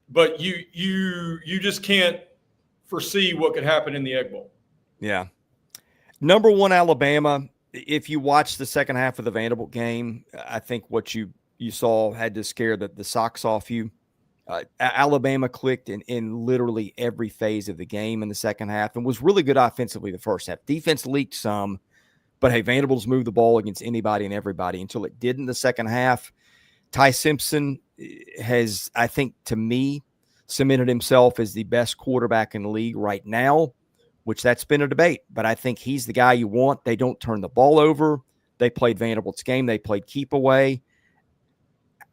But you just can't foresee what could happen in the Egg Bowl. Yeah. Number one, Alabama. If you watch the second half of the Vanderbilt game, I think what you saw had to scare the socks off you. Alabama clicked in literally every phase of the game in the second half and was really good offensively the first half. Defense leaked some, but hey, Vanderbilt's moved the ball against anybody and everybody until it did in the second half. Ty Simpson has, I think, to me, cemented himself as the best quarterback in the league right now, which that's been a debate. But I think he's the guy you want. They don't turn the ball over. They played Vanderbilt's game. They played keep away.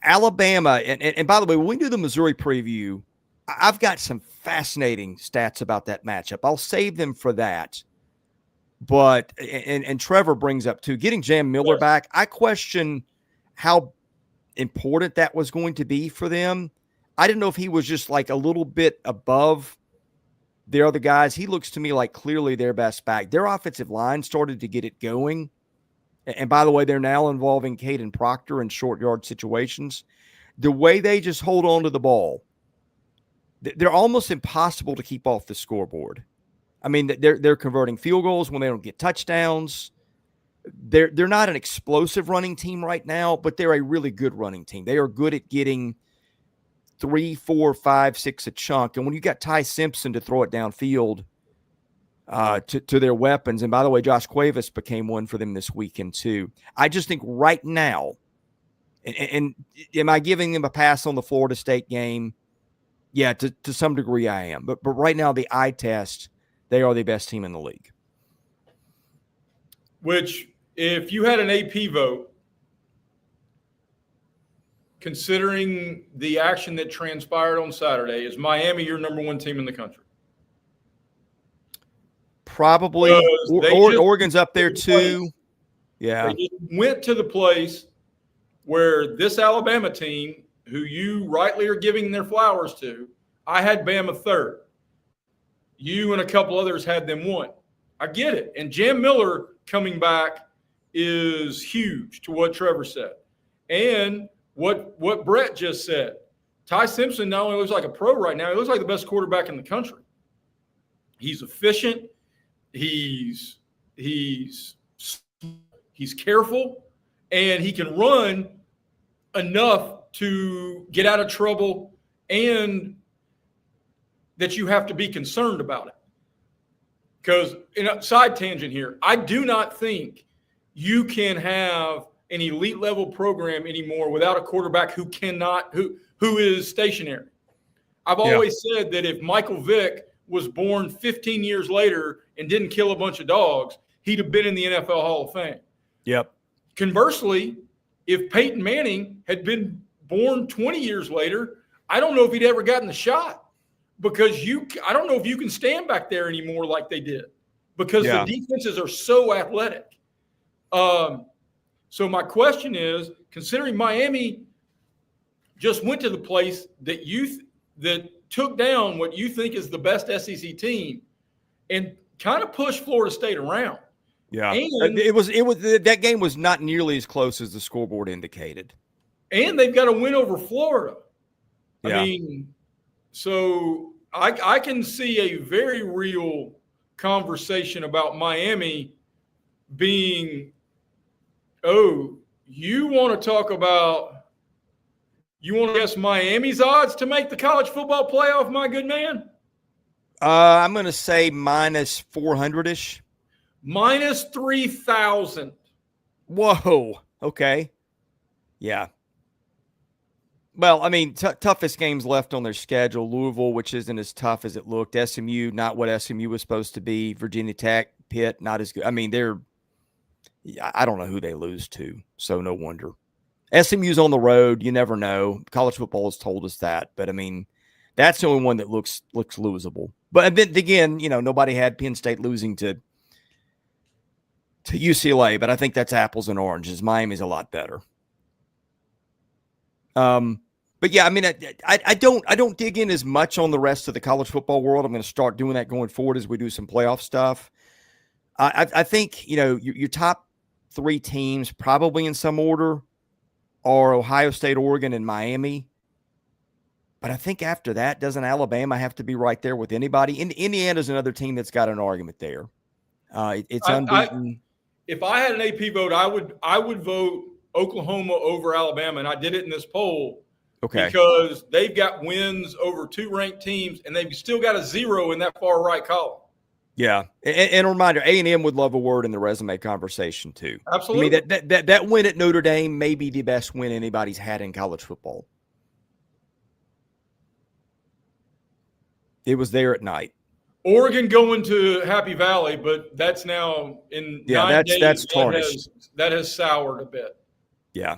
Alabama, and by the way, when we do the Missouri preview, I've got some fascinating stats about that matchup. I'll save them for that. But, and Trevor brings up too, getting Jam Miller back, I question how important that was going to be for them. I didn't know if he was just like a little bit above the other guys. He looks to me like clearly their best back. Their offensive line started to get it going. And by the way, they're now involving Caden Proctor in short yard situations. The way they just hold on to the ball, they're almost impossible to keep off the scoreboard. I mean, they're converting field goals when they don't get touchdowns. They're not an explosive running team right now, but they're a really good running team. They are good at getting 3, 4, 5, 6 a chunk. And when you got Ty Simpson to throw it downfield to their weapons, and by the way, Josh Cuevas became one for them this weekend too. I just think right now, and am I giving them a pass on the Florida State game? Yeah, to some degree I am. But right now, the eye test, they are the best team in the league. Which, if you had an AP vote, considering the action that transpired on Saturday, is Miami your number one team in the country? Probably. Oregon's up there too. Yeah. They just went to the place where this Alabama team, who you rightly are giving their flowers to, I had Bama third. You and a couple others had them one. I get it. And Jam Miller coming back is huge to what Trevor said. And what Brett just said. Ty Simpson not only looks like a pro right now, he looks like the best quarterback in the country. He's efficient. He's careful, and he can run enough to get out of trouble and that you have to be concerned about it. Because, in a side tangent here, I do not think you can have an elite level program anymore without a quarterback who is stationary. I've always said that if Michael Vick was born 15 years later and didn't kill a bunch of dogs, he'd have been in the NFL Hall of Fame. Yep. Conversely, if Peyton Manning had been born 20 years later, I don't know if he'd ever gotten the shot, because I don't know if you can stand back there anymore like they did, because the defenses are so athletic. So my question is, considering Miami just went to the place that that took down what you think is the best SEC team and kind of pushed Florida State around. Yeah, and it was that game was not nearly as close as the scoreboard indicated. And they've got a win over Florida. Yeah. I mean, so I can see a very real conversation about Miami being, you want to guess Miami's odds to make the college football playoff, my good man? I'm going to say minus 400-ish. Minus 3,000. Whoa. Okay. Yeah. Well, I mean, toughest games left on their schedule. Louisville, which isn't as tough as it looked. SMU, not what SMU was supposed to be. Virginia Tech, Pitt, not as good. I mean, I don't know who they lose to, so no wonder. SMU's on the road. You never know. College football has told us that. But, I mean, that's the only one that looks losable. But then again, nobody had Penn State losing to UCLA, but I think that's apples and oranges. Miami's a lot better. But yeah, I mean, I don't dig in as much on the rest of the college football world. I'm going to start doing that going forward as we do some playoff stuff. I think, your top three teams, probably in some order, are Ohio State, Oregon, and Miami. But I think after that, doesn't Alabama have to be right there with anybody? Indiana's another team that's got an argument there. It's unbeaten. If I had an AP vote, I would vote Oklahoma over Alabama, and I did it in this poll. Okay. Because they've got wins over two ranked teams, and they've still got a 0 in that far right column. Yeah, and a reminder, A&M would love a word in the resume conversation too. Absolutely. I mean, that win at Notre Dame may be the best win anybody's had in college football. It was there at night. Oregon going to Happy Valley, but that's now in 9 days. That's tarnished. That has soured a bit. Yeah.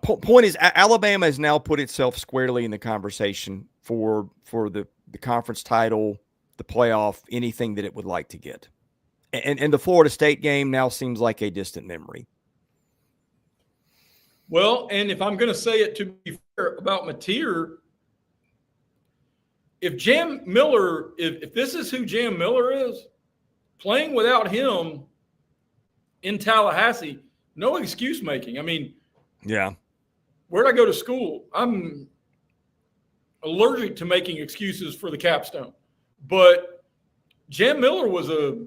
Point is, Alabama has now put itself squarely in the conversation for the conference title, the playoff, anything that it would like to get. And the Florida State game now seems like a distant memory. Well, and if I'm going to say it to be fair about Mateer, if Jam Miller, if this is who Jam Miller is, playing without him in Tallahassee, no excuse making. I mean, yeah. Where'd I go to school? I'm allergic to making excuses for the capstone. But Jam Miller was a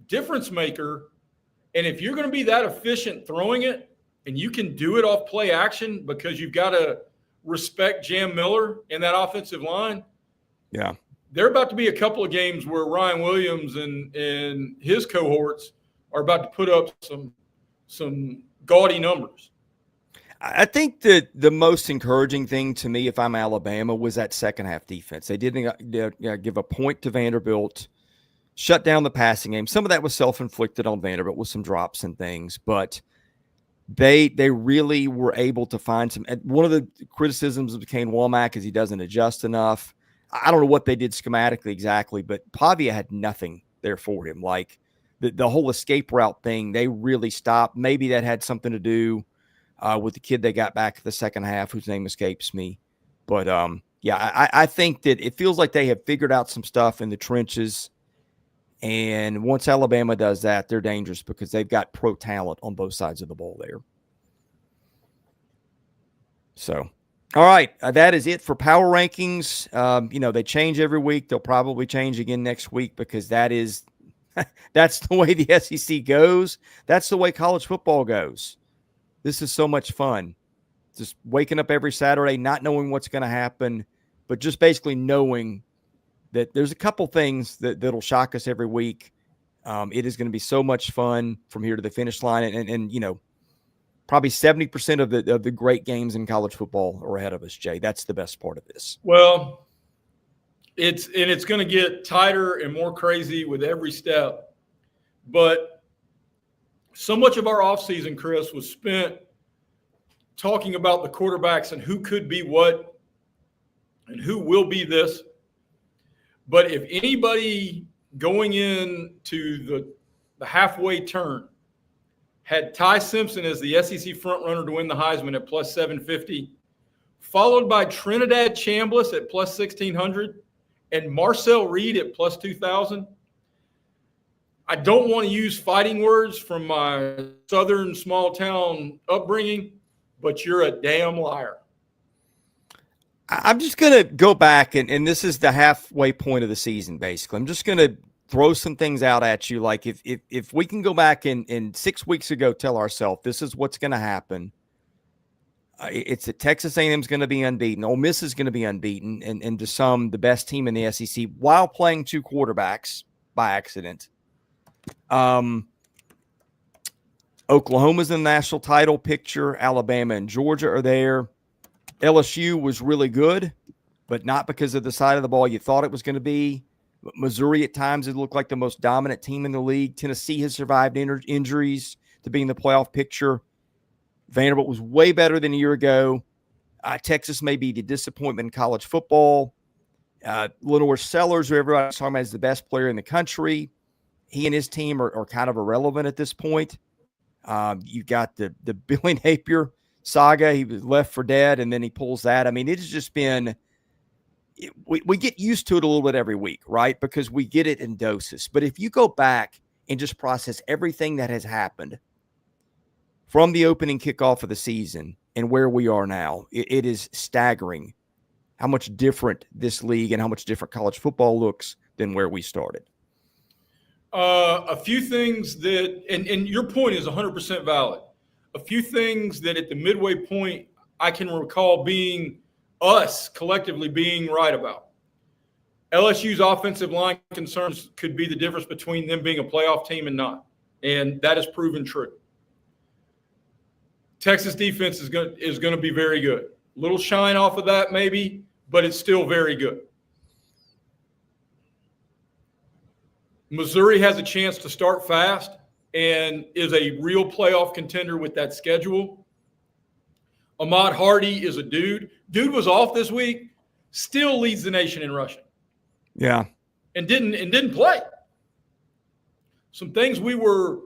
difference maker. And if you're going to be that efficient throwing it, and you can do it off play action because you've got to respect Jam Miller in that offensive line. Yeah. There are about to be a couple of games where Ryan Williams and his cohorts are about to put up some gaudy numbers. I think that the most encouraging thing to me, if I'm Alabama, was that second half defense. They didn't give a point to Vanderbilt, shut down the passing game. Some of that was self-inflicted on Vanderbilt with some drops and things, but they really were able to find some. One of the criticisms of Kane Womack is he doesn't adjust enough. I don't know what they did schematically exactly, but Pavia had nothing there for him. Like the whole escape route thing, they really stopped. Maybe that had something to do with the kid they got back the second half, whose name escapes me. But, I think that it feels like they have figured out some stuff in the trenches. And once Alabama does that, they're dangerous because they've got pro talent on both sides of the ball there. So, all right, that is it for power rankings. They change every week. They'll probably change again next week because that's the way the SEC goes. That's the way college football goes. This is so much fun. Just waking up every Saturday, not knowing what's going to happen, but just basically knowing that there's a couple things that'll shock us every week. It is going to be so much fun from here to the finish line. And probably 70% of the great games in college football are ahead of us, Jay. That's the best part of this. Well, it's going to get tighter and more crazy with every step. But so much of our offseason, Chris, was spent talking about the quarterbacks and who could be what and who will be this. But if anybody going into the halfway turn had Ty Simpson as the SEC frontrunner to win the Heisman at plus 750, followed by Trinidad Chambliss at plus 1,600 and Marcel Reed at plus 2,000, I don't want to use fighting words from my southern small town upbringing, but you're a damn liar. I'm just going to go back, and this is the halfway point of the season, basically. I'm just going to throw some things out at you. Like if we can go back and 6 weeks ago tell ourselves this is what's going to happen, it's that Texas A&M is going to be unbeaten. Ole Miss is going to be unbeaten, and to some, the best team in the SEC while playing two quarterbacks by accident. Oklahoma's in the national title picture. Alabama and Georgia are there. LSU was really good, but not because of the side of the ball you thought it was going to be. Missouri at times it looked like the most dominant team in the league. Tennessee has survived injuries to be in the playoff picture. Vanderbilt was way better than a year ago. Texas may be the disappointment in college football. Lenore Sellers, who everybody's talking about, is the best player in the country. He and his team are kind of irrelevant at this point. You've got the Billy Napier saga. He was left for dead, and then he pulls that. I mean, it has just been we get used to it a little bit every week, right? Because we get it in doses. But if you go back and just process everything that has happened from the opening kickoff of the season and where we are now, it is staggering how much different this league and how much different college football looks than where we started. A few things that, and your point is 100% valid. A few things that at the midway point I can recall being us collectively being right about. LSU's offensive line concerns could be the difference between them being a playoff team and not. And that has proven true. Texas defense is going to be very good. A little shine off of that maybe, but it's still very good. Missouri has a chance to start fast and is a real playoff contender with that schedule. Ahmad Hardy is a dude. Dude was off this week, still leads the nation in rushing. Yeah. And didn't play. Some things we were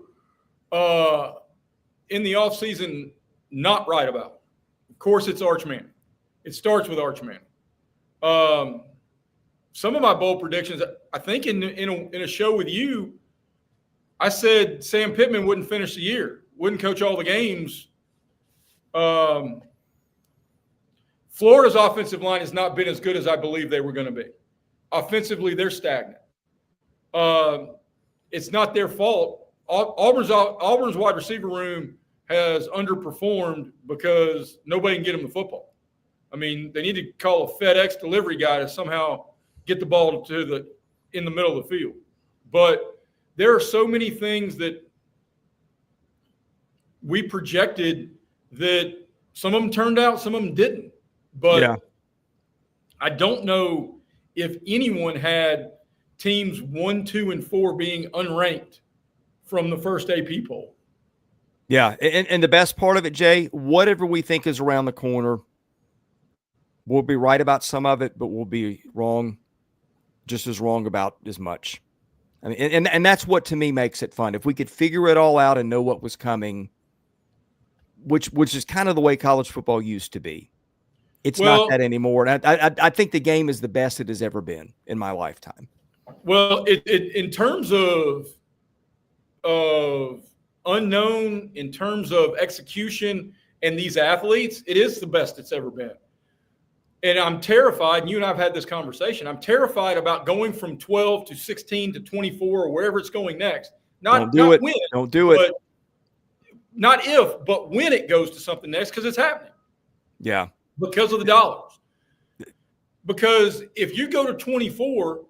in the offseason not right about. Of course, it's Arch Manning. It starts with Arch Manning. Some of my bold predictions, I think in a show with you, I said Sam Pittman wouldn't finish the year, wouldn't coach all the games. Florida's offensive line has not been as good as I believe they were going to be. Offensively, they're stagnant. It's not their fault. Auburn's wide receiver room has underperformed because nobody can get them the football. I mean, they need to call a FedEx delivery guy to somehow get the ball in the middle of the field. But there are so many things that we projected that some of them turned out, some of them didn't. But yeah. I don't know if anyone had teams 1, 2, and 4 being unranked from the first AP poll. Yeah, and the best part of it, Jay, whatever we think is around the corner, we'll be right about some of it, but we'll be wrong, just as wrong about as much. I mean, and that's what to me makes it fun. If we could figure it all out and know what was coming, which is kind of the way college football used to be. It's not that anymore. And I think the game is the best it has ever been in my lifetime. Well, in terms of unknown, in terms of execution and these athletes, it is the best it's ever been. And I'm terrified, and you and I have had this conversation, I'm terrified about going from 12 to 16 to 24 or wherever it's going next. Don't do it. Not if, but when it goes to something next, because it's happening. Yeah. Because of the dollars. Because if you go to 24,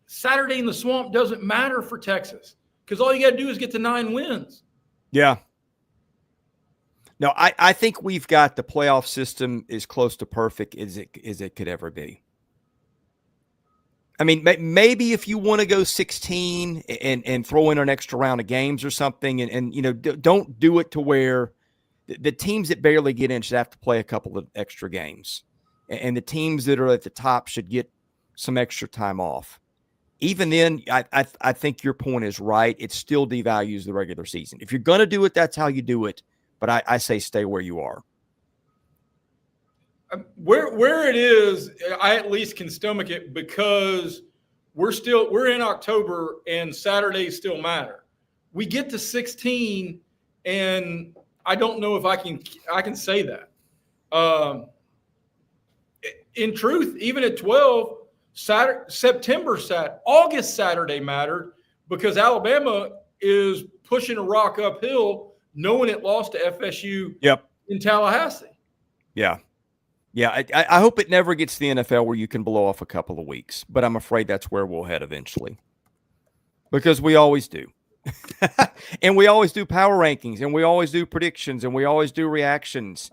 Saturday in the Swamp doesn't matter for Texas because all you got to do is get to 9 wins. Yeah. No, I think we've got the playoff system as close to perfect as it could ever be. I mean, maybe if you want to go 16 and throw in an extra round of games or something, and you know, don't do it to where the teams that barely get in should have to play a couple of extra games, and the teams that are at the top should get some extra time off. Even then, I think your point is right. It still devalues the regular season. If you're going to do it, that's how you do it. But I say stay where you are. Where it is, I at least can stomach it because we're in October and Saturdays still matter. We get to 16 and I don't know if I can say that. In truth, even at 12, August Saturday mattered because Alabama is pushing a rock uphill, knowing it lost to FSU in Tallahassee. Yeah. Yeah, I hope it never gets to the NFL where you can blow off a couple of weeks, but I'm afraid that's where we'll head eventually because we always do. And we always do power rankings, and we always do predictions, and we always do reactions,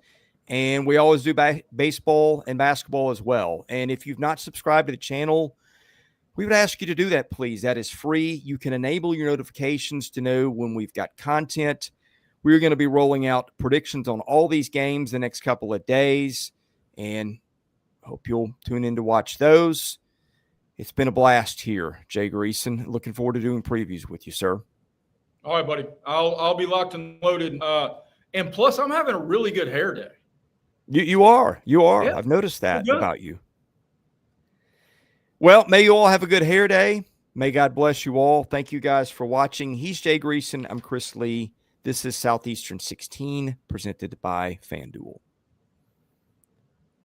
and we always do baseball and basketball as well. And if you've not subscribed to the channel, we would ask you to do that, please. That is free. You can enable your notifications to know when we've got content. We're going to be rolling out predictions on all these games the next couple of days, and hope you'll tune in to watch those. It's been a blast here, Jay Greeson. Looking forward to doing previews with you, sir. All right, buddy. I'll be locked and loaded. And plus, I'm having a really good hair day. You are. Yeah, I've noticed that about you. Well, may you all have a good hair day. May God bless you all. Thank you guys for watching. He's Jay Greeson. I'm Chris Lee. This is Southeastern 16, presented by FanDuel.